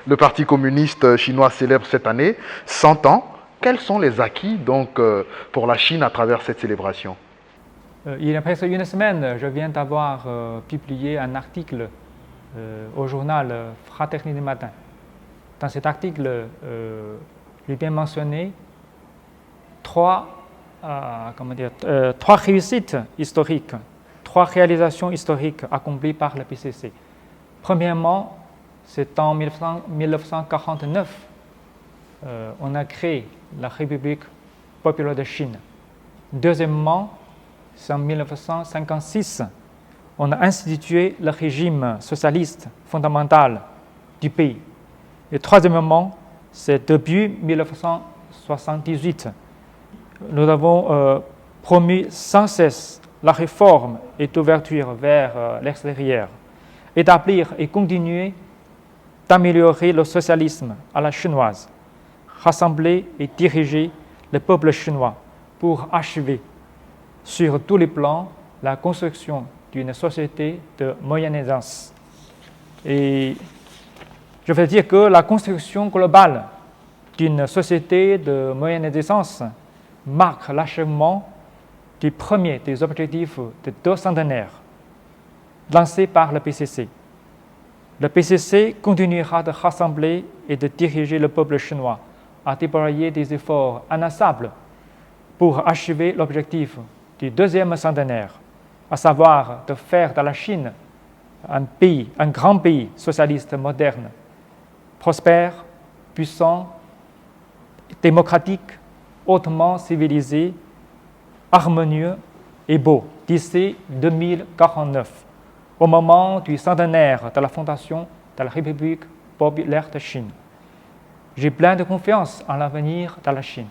Le Parti communiste chinois célèbre cette année 100 ans. Quels sont les acquis donc pour la Chine à travers cette célébration? Il y a presque une semaine, je viens d'avoir publié un article au journal Fraternité Matin. Dans cet article, j'ai bien mentionné trois réussites historiques, trois réalisations historiques accomplies par le PCC. Premièrement, c'est en 1949, on a créé la République populaire de Chine. Deuxièmement, c'est en 1956, on a institué le régime socialiste fondamental du pays. Et troisièmement, c'est depuis 1978, nous avons promu sans cesse la réforme et l'ouverture vers l'extérieur, établir et continuer d'améliorer le socialisme à la chinoise, rassembler et diriger le peuple chinois pour achever sur tous les plans la construction d'une société de moyenne aisance. Et je veux dire que la construction globale d'une société de moyenne aisance marque l'achèvement du premier des objectifs de 2 centenaires lancés par le PCC. Le PCC continuera de rassembler et de diriger le peuple chinois à déployer des efforts inlassables pour achever l'objectif du 2e centenaire, à savoir de faire de la Chine un grand pays socialiste moderne, prospère, puissant, démocratique, hautement civilisé, harmonieux et beau d'ici 2049, au moment du centenaire de la fondation de la République populaire de Chine. J'ai plein de confiance en l'avenir de la Chine.